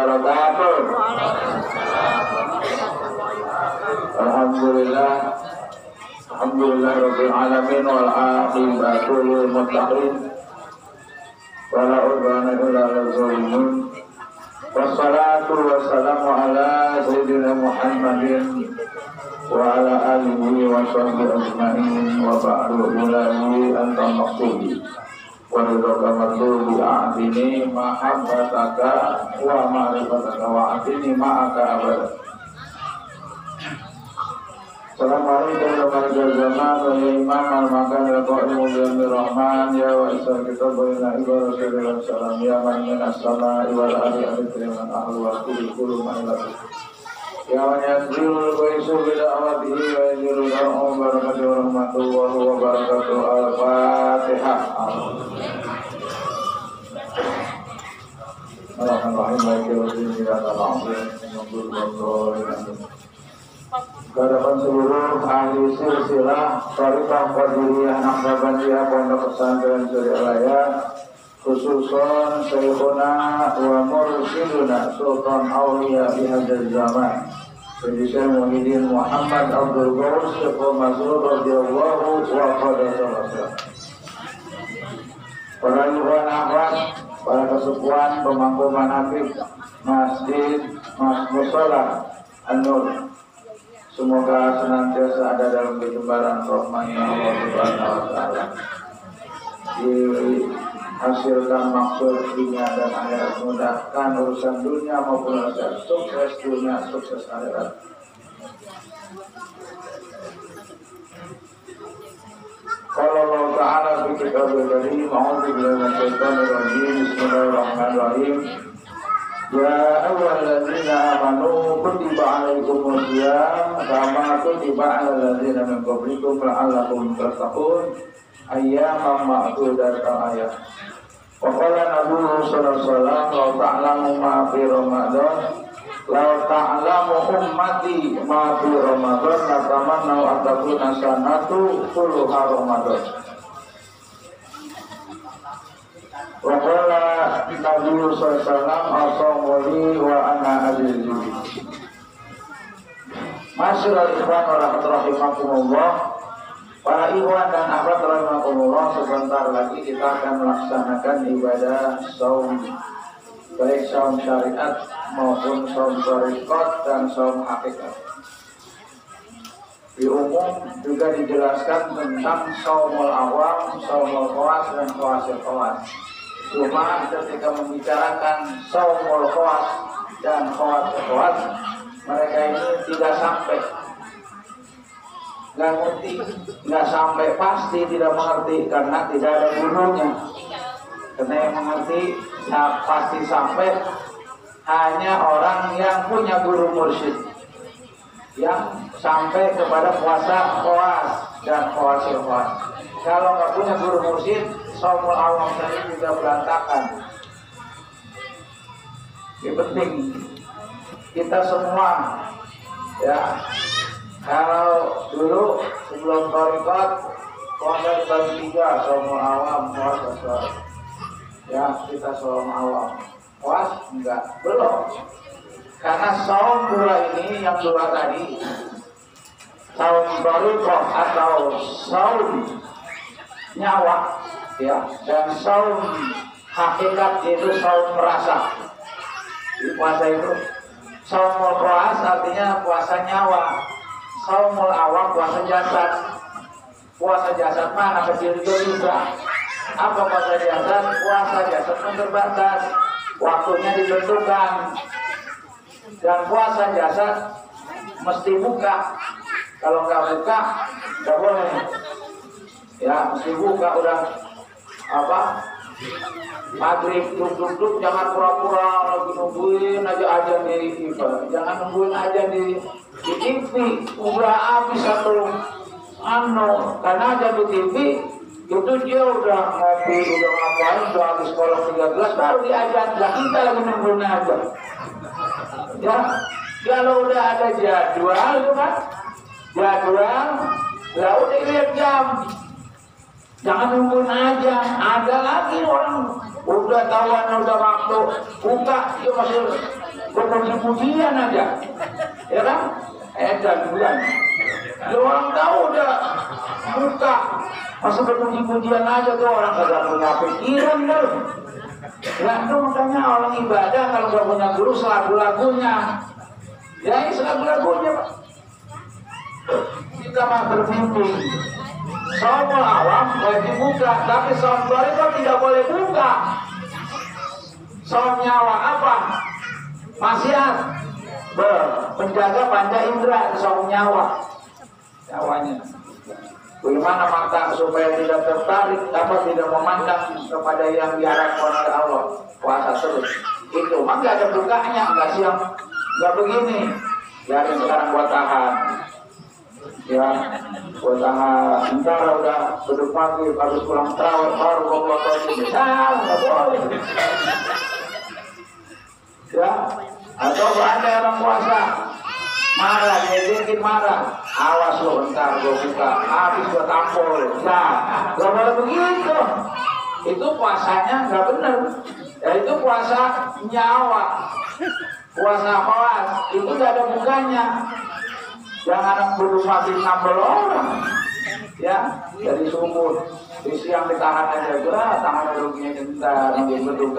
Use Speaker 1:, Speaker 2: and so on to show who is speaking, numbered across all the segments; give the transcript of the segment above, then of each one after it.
Speaker 1: wabarakatuh. Alhamdulillah. Alhamdulillah rabbil alamin wal aqibatu lil muttaqin. Wala udwana illa 'alal zalimin. Wassalatu wassalamu ala sayyidina Muhammadin wa ala alihi wa sahbihi ajma'in wa ba'du ilahi anta maqtubi wa ridhaka matlubi a'dini mahabbataka wa ma'rifataka wa a'dini ma'aka abada. Assalamualaikum warahmatullahi wabarakatuh. Ya Imam al-Makan ya Qa'imu bi rahman ya wa isar kitab baina ibadah rasulullah sallallahu ya man min as-sama'i wal ardi al-kariman ahlu wa kullu ma'ilati ya man yanzilul qaisu bi da'watihi wa yanzilul da'u barakatuhu wa rahmatullahi wa barakatuh. Al-Fatihah. Kepada seluruh ahli silsilah Tariqah Qadiriyah Naqsabandiyah Pondok Pesantren Suryalaya, khususon Syekhuna wa Mursyiduna Sultan Auliya di hadzal zaman Sayyidi Syekh Muhyiddin Muhammad Abdul Ghaus Syekh Masrur radhiyallahu wa qadasa. Para ikhwan akhwat, para kesepuhan pemangku manaqib Masjid Mushola An-Nur, semoga senantiasa ada dalam kejebaran rahmatnya Allah Subhanahu wa taala. Dihasilkan maksud dunia dan akhirat, mudahkan urusan dunia maupun urusan sukses dunia, sukses akhirat. Qala Allah Ta'ala fi kitabil karim, a'udzu billahi minasyaitonir rajim. Bismillahirrahmanirrahim. Ya ayyuhalladzina amanu kutiba 'alaikumus shiyam kama kutiba 'alal ladzina min qablikum la'allakum tattaqun ayyaman ma'dudatan ayat. Wa qala Nabi sallallahu alaihi wasallam law ta'lamu ma fi Ramadan law ta'lamu ummati ma fi Ramadan latamannu atakuna sanatu kulluha Ramadan. Wa qala Nabi sallallahu alaihi wasallam as-sawmuli wa ana azizi. Masyaallah ikhwan rahimakumullah. Para ikhwan dan akhwat rahimakumullah, sebentar lagi kita akan melaksanakan ibadah saum, baik saum syariat maupun saum thariqat dan saum hakikat. Di umum juga dijelaskan tentang saumul awam, saumul khawas dan khawasil khawas. Cuma ketika membicarakan saumul khawas dan khawasil khawas, mereka ini tidak sampai, nggak ngerti, nggak sampai pasti tidak mengerti karena tidak ada gurunya. Karena yang mengerti pasti sampai hanya orang yang punya guru mursyid, yang sampai kepada puasa khawas dan khawasil khawas. Kalau nggak punya guru mursyid, saumul awam tadi juga berantakan. Ini penting kita semua, ya. Kalau dulu sebelum thariqat puasa dibagi 3, saumul awam, puasa. Ya, kita saum awam. Puas enggak? Belum. Karena saum dua ini, yang dua tadi, saum thariqat atau saum nyawa, ya, dan saum hakikat itu saum merasa. Di puasa itu saumul khawas artinya puasa nyawa. Saumul awam puasa jasad. Puasa jasad mana kecil itu bisa. Apa puasa jasad? Puasa jasad kan terbatas, waktunya ditentukan. Dan puasa jasad mesti buka. Kalau nggak buka, nggak boleh. Ya, mesti buka udah apa? Maghrib duduk jangan pura-pura lagi nungguin aja ajan di TV. Jangan nungguin aja di TV. Udah habis satu karena aja di TV itu dia udah ngopi, udah ngapain, udah habis kolom 13 baru diajan. Lah kita lagi nungguin aja. Ya, kalau udah ada jadwal itu kan, jadwal, lah udah lihat jam. Jangan nungguin aja. Ada lagi orang udah tahuan udah waktu buka, dia masih puji-pujian aja, ya kan? Edan bulan. Lu orang tahu udah buka, masa berpuji-pujian aja tuh orang kagak punya pikiran deh. Ya itu makanya orang ibadah kalau gak punya guru selagu-lagunya, ya ini selagu-lagunya Pak. Kita mah berbimbing. Saumul awam wajib buka, tapi saum thariqah tidak boleh buka. Saum nyawa apa? Maksiat. Penjaga panca indera, saum nyawanya. Bagaimana mata supaya tidak tertarik, dapat tidak memandang kepada yang diharapkan oleh Allah, puasa terus. Itu mah gak ada bukanya, nggak siang, nggak begini. Jadi sekarang buat tahan, ya, buat tahan. Ntar udah duduk pagi, harus pulang terawih, baru Allah tahu nggak boleh. Ya, atau ada orang puasa marah, dia marah, awas lo bentar gue buka, habis gue tampol. Nah, gak boleh begitu. Itu puasanya gak bener. Ya itu puasa nyawa, puasa awas, itu gak ada bukanya. Jangan belum mati nambel orang. Ya, dari subuh di siang ditahan aja, tangan ruginya jentar, nanti betul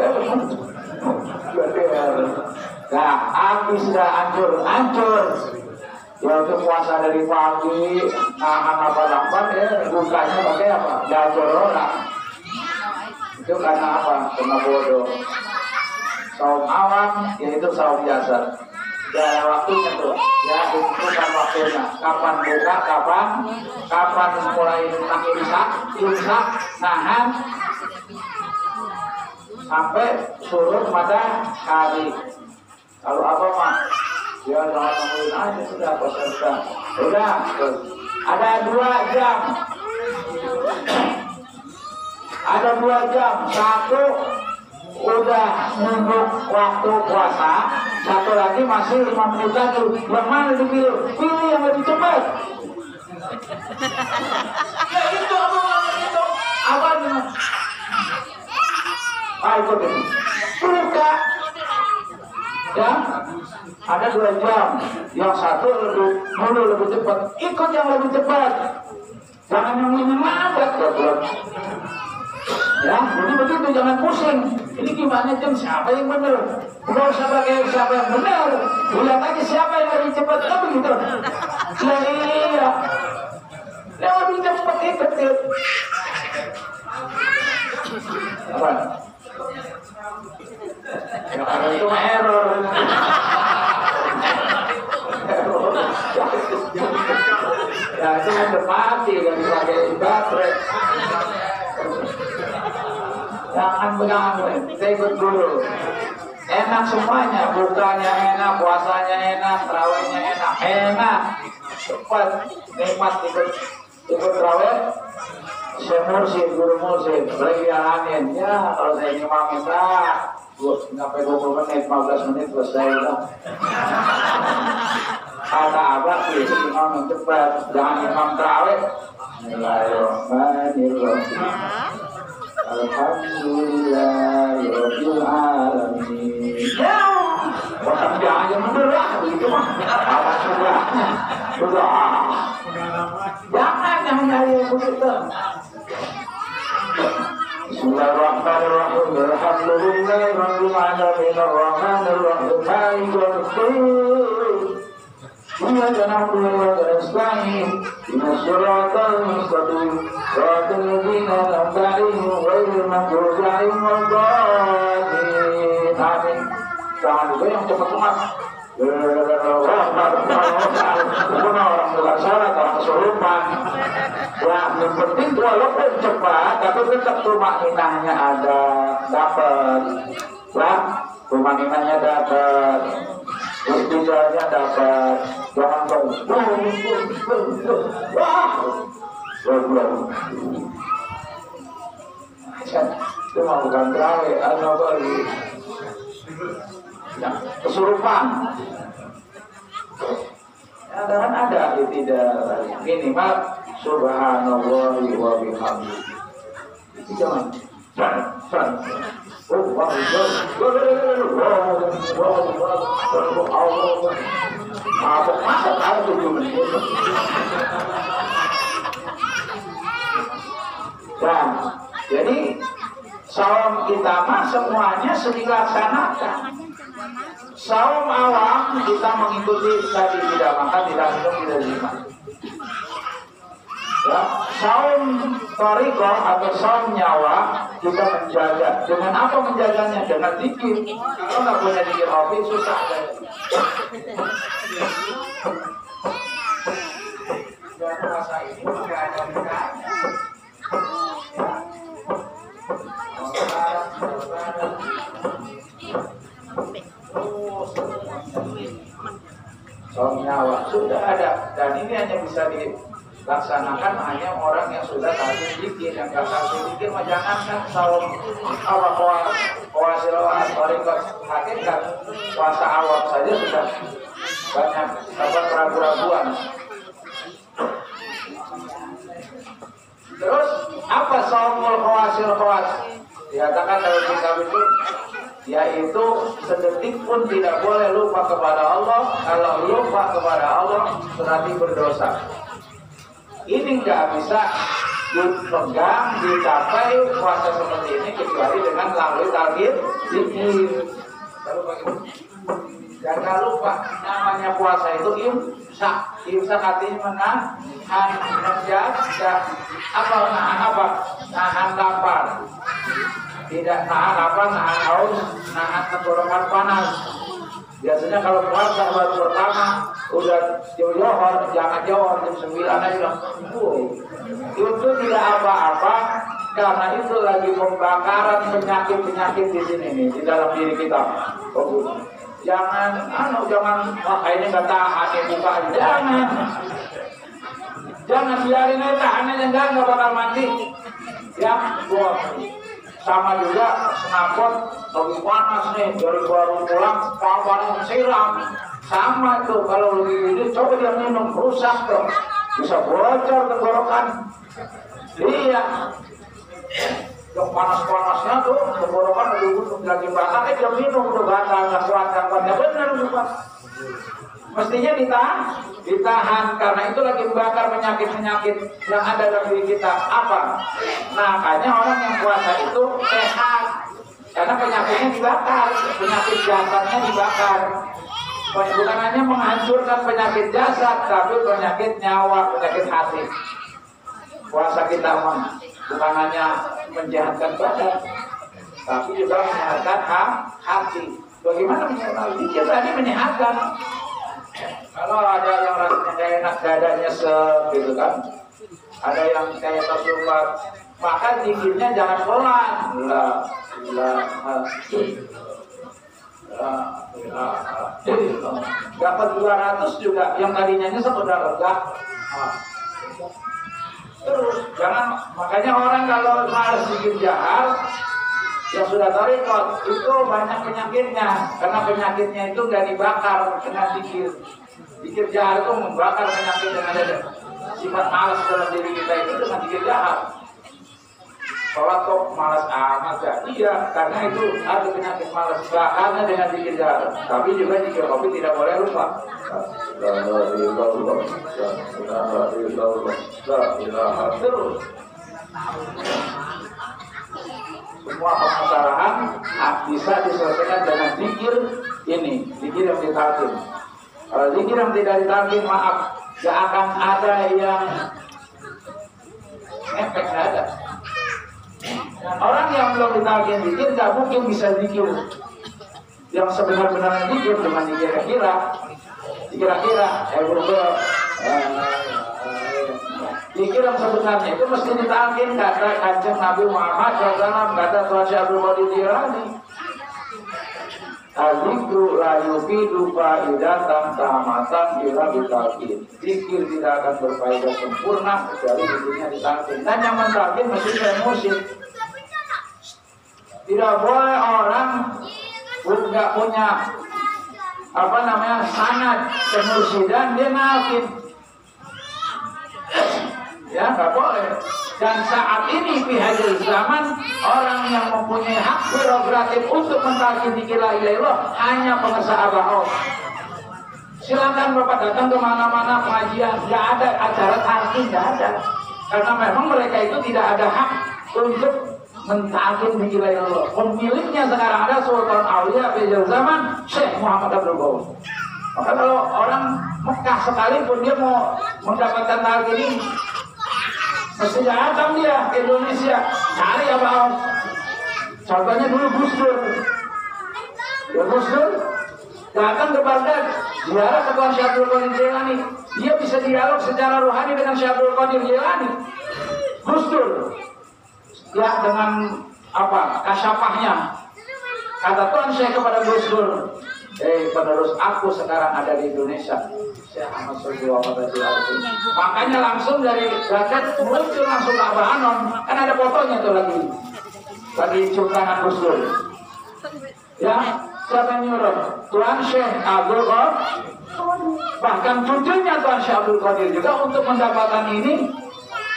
Speaker 1: nah, habis dah hancur. Ya itu puasa dari pagi, nahan apa-apa ya, bukanya pakai apa? Jajor orang. Itu karena apa? Karena bodoh. Saum awam, yaitu saum biasa. Ya waktunya tuh, ya itu kan waktunya. Kapan buka, kapan mulai imsak, nahan, sampai surut matahari. Kalau apa mah, ya jangan nungguin aja sudah puasa. Udah, ada 2 jam. Ada 2 jam. Satu udah nunggu waktu puasa, satu lagi masih 5 menit lagi. Yang mana dipilih? Pilih yang lebih cepat. Ya itu apa nih? Ikut ini. Buka. Ya, ada 2 jam. Yang satu lebih cepat. Ikut yang lebih cepat. Jangan yang lambat, ya, jadi begitu, jangan pusing. Ini gimana jam siapa yang benar? Enggak usah pakai siapa yang benar. Lihat aja siapa yang lebih cepat, kan begitu. Iya. Yang lebih cepat ikut. Apa? Ya, kalau itu mah error. Ya itu udah mati, gak dipakai baterai. Jangan begitu, kita ikut dulu. Enak semuanya, bukanya enak, puasanya enak, terawihnya enak. Cepat, nikmat ikut terawih. Saya mursyid, guru mursyid, lagi jalanin. Ya kalau saya nyimamin lah, sampai 20 menit, 15 menit selesai lah. Kata abah, itu imam cepat, jangan imam terawih. Bismillahirrahmanirrahim. Alhamdulillahirabbil alamin. Ya, orang jangan bener lah, begitu mah. Apa sudahnya? Sudah. Jangan nyari begitu. Bismillahirrahmanirrahim. Alhamdulillahirabbil alamin. Arrahmanirrahim. Malikul yaumiddin. إياك نعبد وإياك نستعين اهدنا الصراط المستقيم صراط الذين أنعمت عليهم غير المغضوب عليهم ولا الضالين آمين. Jangan juga yang cepat-cepat. Bukan orang bukan salah, orang kesurupan. Ya, yang penting walaupun cepat, tapi tetap tumaninahnya ada, dapat. Ya, tumaninahnya dapat. Istidlalnya dapat. Jangan wah, itu mah bukan terawih, atau kesurupan. Kan ada tidak minimal subhanallah wa bihamdihi. Itu jangan. Oh, Allah. Mabuk masa tahu 7 menit. Dan jadi saum kita mah semuanya dilaksanakan. Saum awam kita mengikuti tadi tidak makan, tidak minum, tidak zina. Ya, saum thariqah atau saum nyawa kita menjaga. Dengan apa menjaganya? Dengan zikir. Kalau nggak punya zikir hobi susah. Dan puasa ini nggak ada bedanya. Saum nyawa sudah ada, dan ini hanya bisa dilaksanakan hanya orang yang sudah tahsin zikir. Yang nggak tahsin zikir mah jangankan saum puasa thariqah hakikat, puasa awam saja sudah banyak keraguan-keraguan. Terus apa saumul khawas? Dikatakan dalam kitab itu, yaitu sedetik pun tidak boleh lupa kepada Allah. Kalau lupa kepada Allah berarti berdosa. Ini nggak bisa dipegang, dicapai puasa seperti ini kecuali dengan melalui talqin zikir. Jangan lupa namanya puasa itu imsak artinya menahan menjaga nahan lapar. Tidak nahan lapar, nahan haus, nahan tenggorokan panas. Biasanya kalau puasa baru pertama udah jauh-jauh, jangan jauh jam 9 aja. Itu tidak apa-apa karena itu lagi pembakaran penyakit-penyakit di sini nih di dalam diri kita. Jangan ini nggak tahan buka aja. Jangan biarin aja tahannya nggak bakal mati. Ya, buat sama juga snapot lagi panas nih dari baru pulang paling siram sama tuh kalau lagi ini coba dia minum rusak tuh bisa bocor tenggorokan. Iya, yang panas-panasnya tuh tenggorokan lagi bakar dia minum tuh batal nggak kuat benar bukan. Mestinya ditahan karena itu lagi membakar penyakit-penyakit yang ada dalam diri kita. Apa? Nah, makanya orang yang puasa itu sehat karena penyakitnya dibakar, penyakit jasadnya dibakar. Bukan hanya menghancurkan penyakit jasad, tapi penyakit nyawa, penyakit hati. Puasa kita bukan hanya menyehatkan badan, tapi juga menyehatkan hati. Bagaimana menyehatkan? Dia tadi menyehatkan. Kalau ada yang rasanya kayak enak dadanya gitu kan, ada yang kayak tersumbat, maka zikirnya jangan pelan. Dapat 200 juga, yang tadinya nyesek udah lega. Terus jangan, makanya orang kalau malas zikir jahar yang sudah thariqah itu banyak penyakitnya, karena penyakitnya itu gak dibakar dengan zikir. Zikir jahar itu membakar penyakit yang ada sifat malas dalam diri kita itu dengan zikir jahar. Sholat kok malas amat ya? Iya, karena itu ada penyakit malas bakarnya dengan zikir jahar. Tapi juga zikir kopi tidak boleh lupa. Terus semua permasalahan bisa diselesaikan dengan zikir ini, zikir yang ditalqin. Kalau zikir yang tidak ditalqin, maaf, gak akan ada yang efek, gak ada. Dan orang yang belum ditalqin zikir gak mungkin bisa zikir yang sebenar-benarnya zikir dengan kira-kira zikir yang sebenarnya itu mesti ditalqin. Kata Kanjeng Nabi Muhammad SAW, kata Tuhan Syabul Qadir Jilani, Al-Zikru la yufidu faidatan tamatan bila ditalqin. Zikir tidak akan berfaedah sempurna kecuali zikirnya ditalqin. Dan yang mentalqin mesti emosi. Tidak boleh orang nggak punya sanad kemursidan dia nalkin. Ya, nggak boleh. Dan saat ini di akhir zaman, orang yang mempunyai hak prerogatif untuk mentalkin zikir la ilaha illallah hanya pengusaha Baos. Silakan Bapak datang ke mana-mana pengajian, nggak ada acara talqin, nggak ada. Karena memang mereka itu tidak ada hak untuk mentalqin zikir la ilaha illallah. Pemiliknya sekarang ada Sultan Aulia di akhir zaman, Syekh Muhammad Abdul Qadir. Maka kalau orang Mekah sekalipun dia mau mendapatkan talqin ini, mesti datang dia ke Indonesia, cari apa? Contohnya dulu Gus Dur. Ya Gus Dur datang ke Baghdad, ziarah ke Tuan Syekh Abdul Qadir Jailani. Dia bisa dialog secara rohani dengan Syekh Abdul Qadir Jailani. Gus Dur, ya dengan apa? Kasyafahnya. Kata Tuan Syekh kepada Gus Dur, penerus aku sekarang ada di Indonesia. Syekh Ahmad Sofi makanya langsung dari Baghdad muncul langsung ke Abah Anom. Kan ada fotonya tuh lagi cungkangan Gus Dur. Ya, siapa yang nyuruh? Tuan Syekh Abdul Qadir. Bahkan cucunya Tuan Syekh Abdul Qadir juga untuk mendapatkan ini,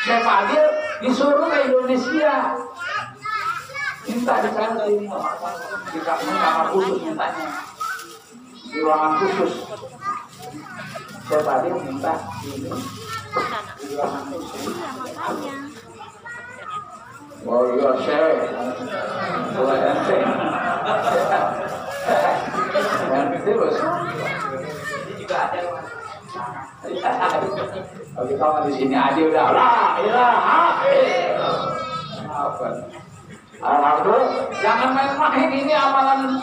Speaker 1: Syekh Fadil disuruh ke Indonesia. Minta di sana ini, di kamar khusus mintanya, di ruangan khusus. Syekh Fadil minta ini di ruangan khusus. Oh iya Syekh, boleh ente. Terus juga ada. Oke, kamu di sini aja udah lah, ilaha illallah. Alhamdulillah, jangan main-main, ini amalan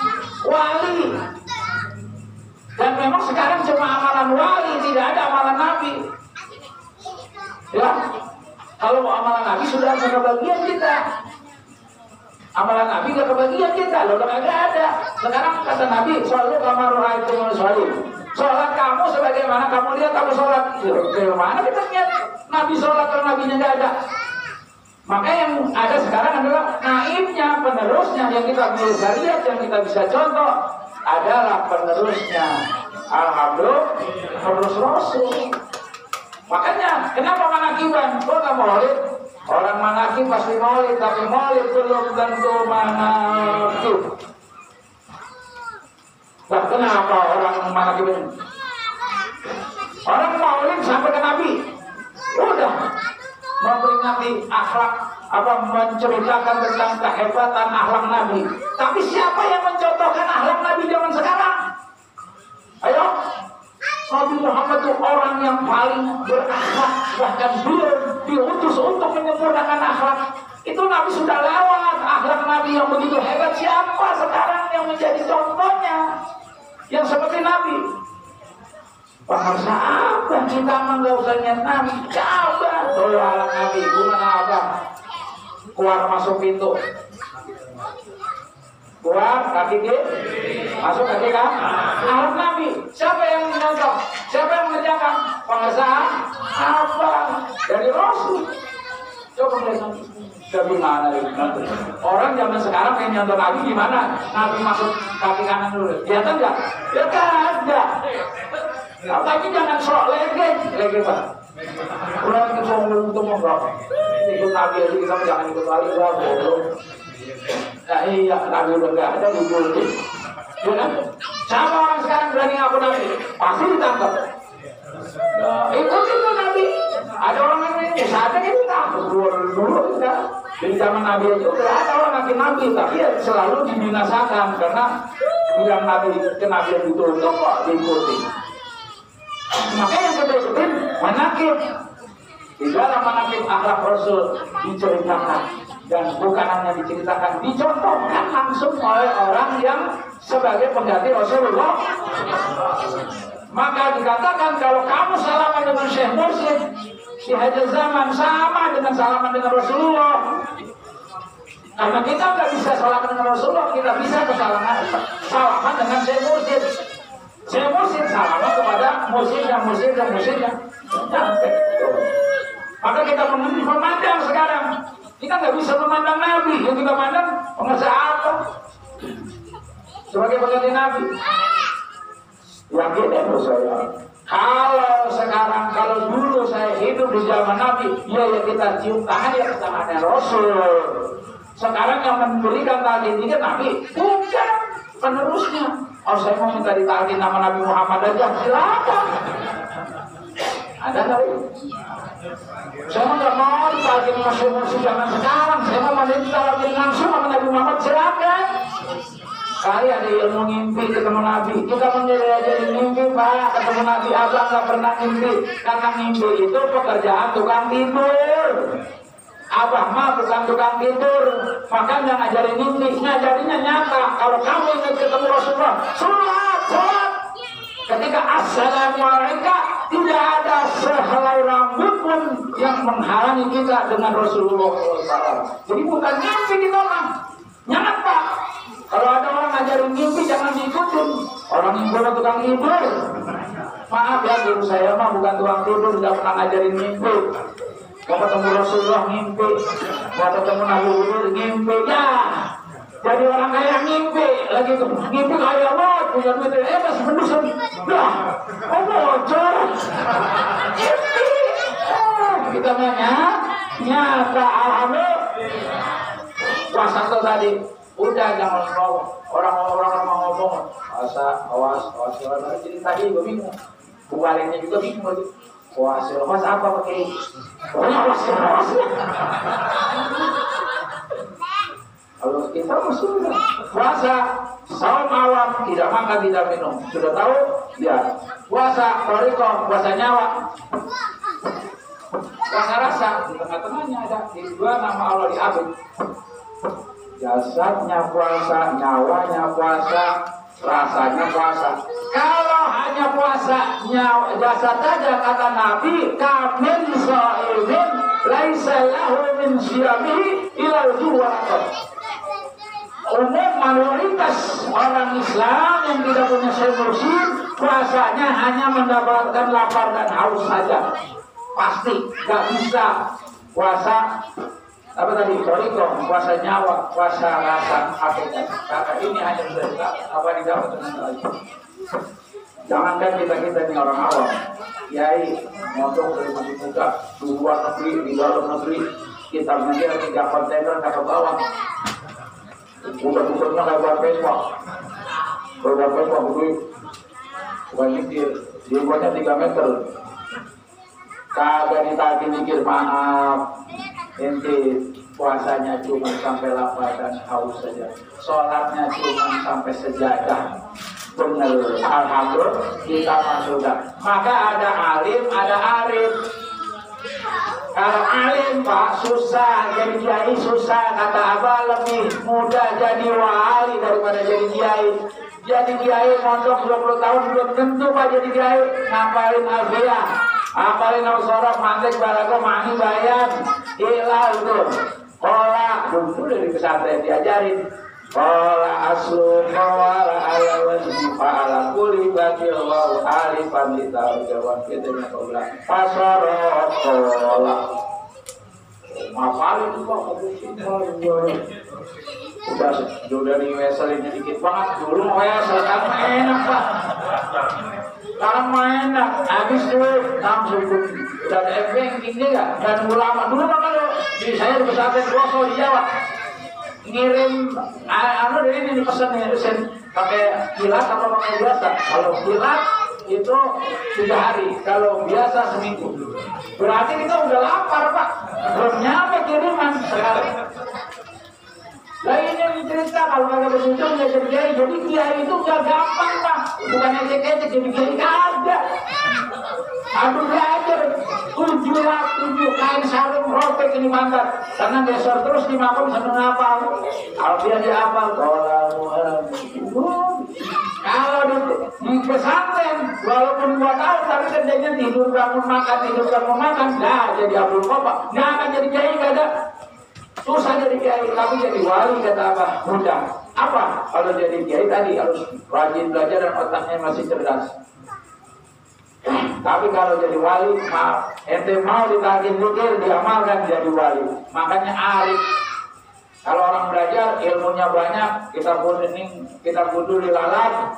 Speaker 1: wali. Dan memang sekarang cuma amalan wali, tidak ada amalan nabi. Ya, kalau amalan nabi sudah ada kebagian kita. Amalan nabi gak kebagian kita, loh gak ada. Sekarang kata nabi, selalu kamar itu selalu. Sholat kamu sebagaimana kamu lihat kamu sholat. Bagaimana kita lihat nabi sholat kalau nabinya gak ada? Maka yang ada sekarang adalah naibnya, penerusnya yang kita bisa lihat, yang kita bisa contoh adalah penerusnya. Alhamdulillah, penerus Rasul. Makanya kenapa manakiban? Kok gak maulid? Orang manakib pasti maulid, tapi maulid belum tentu manakib. Nah, kenapa orang manakib ini? Orang maulid sampai ke Nabi, udah memperingati akhlak, menceritakan tentang kehebatan akhlak Nabi. Tapi siapa yang mencontohkan akhlak Nabi zaman sekarang? Ayo, Nabi Muhammad itu orang yang paling berakhlak, bahkan beliau diutus untuk menyempurnakan akhlak. Itu Nabi sudah lewat, akhlak Nabi yang begitu hebat. Siapa sekarang yang menjadi contohnya yang seperti Nabi? Bangsa apa? Kita mah nggak usah lihat Nabi, coba tolak Nabi. Gimana apa? Keluar masuk pintu, keluar kaki kiri, masuk kaki kanan. Akhlak Nabi. Siapa yang mencontoh? Siapa yang mengerjakan? Pengesahan apa? Dari Rasul. Coba lihat dari mana itu? Orang zaman sekarang yang nyontoh Nabi gimana? Nabi masuk kaki kanan dulu. Kelihatan nggak? Ya ada. Tapi jangan sok lege Pak. Orang itu sombong untuk menggap. Ikut Nabi aja kita jangan ikut lagi lah, bodoh. Nah iya, Nabi udah nggak ada di dunia. Ya kan? Sama orang sekarang berani ngaku Nabi, pasti ditangkap. Ikut itu Nabi. Ada orang yang saatnya kita takut dulu kita. Di zaman Nabi aja udah ada orang Nabi, tapi ya selalu dibinasakan karena bilang Nabi kenabian itu untuk kok diikuti. Maka yang kita ikutin manakib. Di dalam manakib akhlak Rasul diceritakan, dan bukan hanya diceritakan, dicontohkan langsung oleh orang yang sebagai pengganti Rasulullah. Maka dikatakan kalau kamu salaman dengan Syekh Mursyid di akhir zaman sama dengan salaman dengan Rasulullah. Karena kita nggak bisa salaman dengan Rasulullah, kita bisa salaman dengan Syekh Mursyid. Syekh Mursyid salaman kepada mursyidnya. Maka kita memandang sekarang, kita nggak bisa memandang Nabi, yang kita pandang pengusaha apa? Sebagai pengganti Nabi. Yakin ya saya, Kalau sekarang, kalau dulu saya hidup di zaman Nabi, ya kita cium tangan ya tangannya Rasul. Sekarang yang memberikan talqin ini Nabi, bukan penerusnya. Oh, saya mau minta ditalqin nama Nabi Muhammad aja, silakan. Ada kali? Saya nggak mau ditalqin masuk zaman sekarang. Saya mau ditalqin langsung sama Nabi Muhammad, silakan. Kali ada ilmu ngimpi ketemu Nabi, kita menjadi mimpi Pak, ketemu Nabi. Abang nggak pernah ngimpi, karena ngimpi itu pekerjaan tukang tidur. Abang mah bukan tukang tidur, makanya ngajarin ngimpi, ngajarinya nyata. Kalau kamu ingin ketemu Rasulullah, sholat. Ketika assalamualaikum, tidak ada sehelai rambut pun yang menghalangi kita dengan Rasulullah SAW. Jadi bukan ngimpi kita orang, nyata. Kalau ada orang ngajarin mimpi jangan diikutin. Orang yang bodoh tukang tidur. Maaf ya, guru saya mah bukan tukang tidur, tidak pernah ngajarin mimpi. Mau ketemu Rasulullah ngimpi, mau ketemu Nabi Hudud ngimpi. Ya, jadi orang kaya ngimpi, lagi tuh ngimpi kaya banget, punya duit. Masih pendusan. Dah, bocor. Ngimpi. Kita nyata alhamdulillah. Puasa tuh tadi. Udah jangan ngomong, orang-orang ngomong, awas, jadi tadi gue bingung, kebaliknya juga bingung, awas apa pakai, awas. Kalau kita mesti puasa, saum awam, tidak makan, tidak minum, sudah tahu? Ya, puasa, toriko, puasa nyawa, puasa rasa, di tengah-tengahnya ada, di dua nama Allah diambil. Jasadnya puasa, nyawanya puasa, rasanya puasa. Kalau hanya puasa nyawa jasad saja, kata Nabi, kamin shaimin laisa lahu min siyamihi ilal juwatan. Umum mayoritas orang Islam yang tidak punya solusi, puasanya hanya mendapatkan lapar dan haus saja. Pasti gak bisa puasa apa tadi, toriko, puasa nyawa, puasa rasa, hakikat. Kata ini hanya bisa apa didapat dengan lagi. Jangankan kita ini orang awam, kiai ngomong dari masih muda, di luar negeri, di dalam negeri, kita menjadi 3 kontainer kapal bawah. Bukan-bukannya nggak buat Facebook, bukan Facebook begini, bukan mikir, dia buatnya 3 meter. Kagak ditagih mikir, maaf. Ente puasanya cuma sampai lapar dan haus saja, sholatnya cuma sampai sejadah. Benar, alhamdulillah kita sudah. Maka ada alim, ada arif. Kalau alim Pak susah, jadi kiai susah. Kata Abah lebih mudah jadi wali daripada jadi kiai. Jadi kiai mondok 20 tahun belum tentu Pak jadi kiai. Ngapalin alfiah, apalin al-sorok, mantek, balago, mahi, bayan, ilah itu. Kola, dulu dari pesantren diajarin. Kola aslu, kola ayawan, fa'ala kuli, bakil, wa'u, alifan, litau, jawan, kitanya kola. Pasorok, kola. Ngapalin Pak, udah diweselin dikit banget. Dulu wesel kan enak Pak. Sekarang enak, habis duit langsung dan efek tinggi nggak? Dan ulama dulu mah kalau di saya di pesantren Woso di Jawa ngirim ini dipesan pakai kilat atau pakai biasa. Kalau kilat itu 3 hari, kalau biasa seminggu. Berarti kita udah lapar Pak, belum nyampe kiriman sekarang. Lah ini yang cerita kalau nggak beruntung nggak jadi kiai. Jadi kiai itu nggak gampang Pak, bukan ecek-ecek jadi kiai ada. Aduh belajar 7 kain sarung robek ini mantap, karena geser terus di makam seneng apa? Kalau dia dihafal kalau di pesantren walaupun 2 tahun tapi kerjanya tidur bangun makan, nah jadi Abdul Qoba, nggak akan jadi kiai nggak ada. Susah jadi kiai, tapi jadi wali kata apa? Mudah. Apa? Kalau jadi kiai tadi harus rajin belajar dan otaknya masih cerdas. Tapi kalau jadi wali, ente mau ditagih zikir, diamalkan jadi wali. Makanya arif. Kalau orang belajar ilmunya banyak, kita kudu dilalat,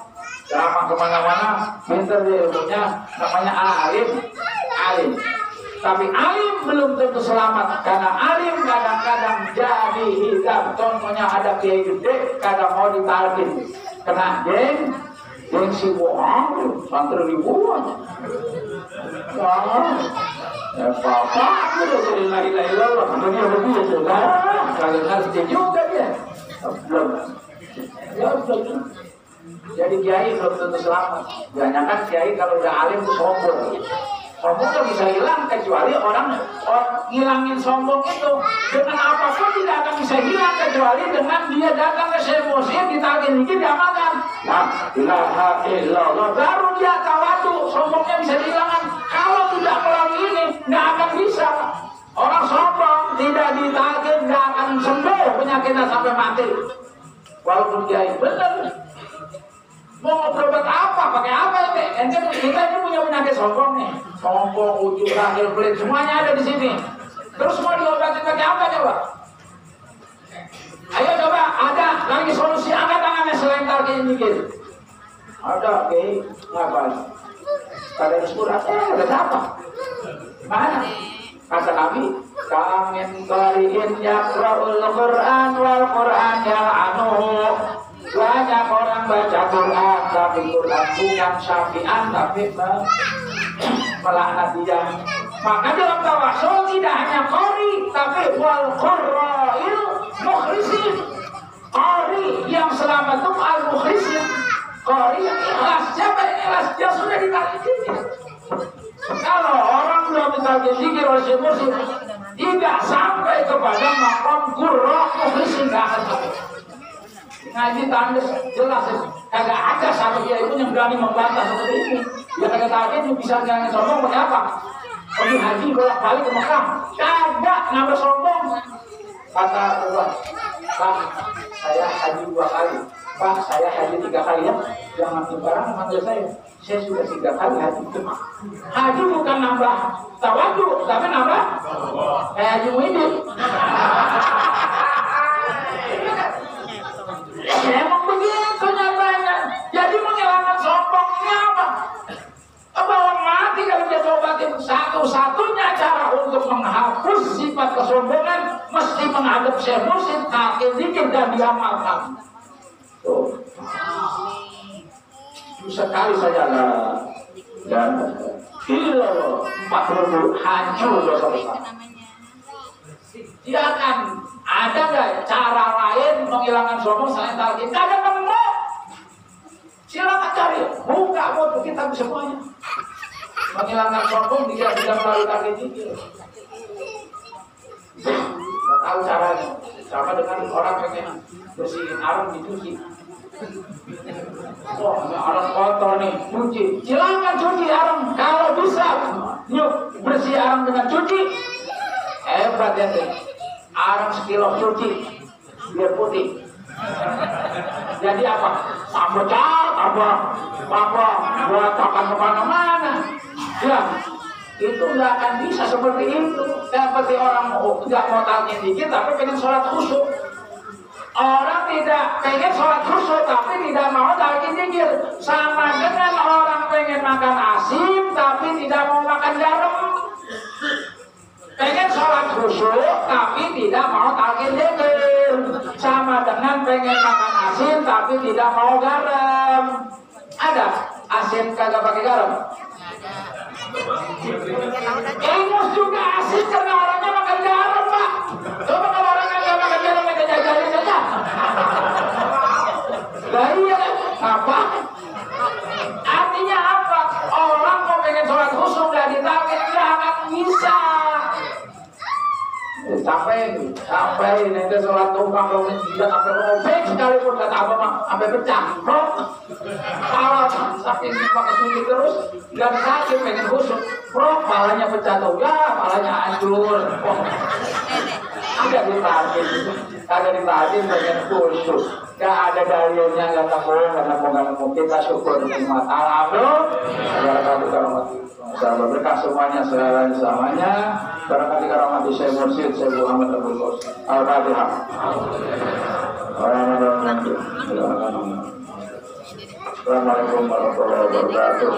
Speaker 1: ceramah kemana-mana, pinter dia ilmunya, namanya alim. Tapi alim belum tentu selamat, karena alim kadang-kadang jadi hitam. Contohnya ada kiai gede, kadang mau ditalkin, kena gengsi bohong, santri ribuan. Ya papa, aku udah jadi la-ilaha-illallah, dunia begitu sudah. Kalian harus juga dia. Belum. Ya belum. Jadi kiai belum tentu selamat. Jangan kiai kalau udah alim itu sombong. Sombong itu bisa hilang kecuali orang ngilangin sombong itu dengan apapun tidak akan bisa hilang kecuali dengan dia datang ke semuanya ditagih dikit diamalkan. La ilaha illallah, baru dia tawadu, sombongnya bisa dihilangkan. Kalau tidak melalui ini nggak akan bisa. Orang sombong tidak ditagih nggak akan sembuh penyakitnya sampai mati. Walaupun kiai benar. Mau berobat apa? Pakai apa ya? Kita ini punya penyakit sombong nih. Sombong, ujung, rahil, pelit, semuanya ada di sini. Terus mau diobati pakai apa coba? Ayo coba, ada lagi solusi, angkat tangannya selain talqin mikir. Ada, oke, ngapain? Ada surat, ada apa? Mana? Kata Nabi, kamin qari'in yaqra'ul Qur'an wal Qur'an yal'anuhu. Banyak orang baca Quran, tapi Quran bukan syafi'an, tapi melaknat dia. Maka dalam tawasul tidak hanya qari, tapi wal qurra'il mukhlisin. Qari yang selamat itu al mukhlisin. Qari yang ikhlas. Siapa yang ikhlas? Dia sudah ditarik zikir. Kalau orang belum ditarik zikir oleh musim, tidak sampai kepada maqam qurra mukhlisin, tidak akan sampai. Ngaji tandus jelas, kagak ada satu kiai pun yang berani membantah seperti ini. Ya kagak tadi bisa jangan sombong pakai apa? Pergi haji bolak-balik ke Mekah, kagak nambah sombong. Kata Allah, Pak, saya haji 2 kali. Pak, saya haji 3 kali ya. Jangan sembarang manggil saya. Saya sudah 3 kali haji. Haji bukan nambah tawadu, tapi nambah haji muidin. Emang begitu nyatanya. Jadi menghilangkan sombongnya apa? Bahwa mati kalau dia obatin. Satu-satunya cara untuk menghapus sifat kesombongan mesti menghadap Syekh Mursyid, takil zikir dan diamalkan. Tuh. Sekali saja lah. Dan gila 40 hancur dosa besar. Tidak akan ada nggak cara lain menghilangkan sombong selain talqin? Tidak ada nemu. Silakan cari, buka buku kitab semuanya. Menghilangkan sombong dia tidak melalui talqin zikir. Tidak tahu caranya. Sama dengan orang pengen bersihin arang dicuci. Oh, ini arang kotor nih, cuci. Silakan cuci arang kalau bisa. Yuk bersih arang dengan cuci. Hebat ya tuh. Arang sekilo cuci biar putih. Jadi apa? Tambah cat, apa buat makan kemana-mana. Ya, itu nggak akan bisa seperti itu. Seperti orang nggak mau talqin dikit, tapi pengen sholat khusyuk. Orang tidak pengen sholat khusyuk, tapi tidak mau talqin dikit. Sama dengan orang pengen makan asin, tapi tidak mau makan garam. Pengen sholat khusyuk tapi tidak mau talqin zikir. Sama dengan pengen makan asin tapi tidak mau garam. Ada asin kagak pakai garam? Ingus juga asin karena orangnya makan garam, Pak. Coba kalau orangnya nggak makan garam kita jajalin saja. Lah iya kan? Apa? Artinya apa? Orang mau pengen sholat khusyuk nggak ditalqin nggak akan bisa. Sampai nanti sholat tumpang kalau tidak sampai robek sekalipun kata apa mah sampai pecah. Kalau sakit pakai suntik terus nggak sakit pengen khusyuk, palanya pecah tuh ya, palanya hancur. Ada ditalqin, ada ditalqin pengen khusyuk. Gak ada dalilnya, gak nemu. Kita syukur nikmat. Alhamdulillah. Berkah semuanya selamanya. Barangkali karamati Syekh Mursyid Syekh Muhammad Abdul Qasim. Al-Fatihah. Assalamualaikum warahmatullahi wabarakatuh.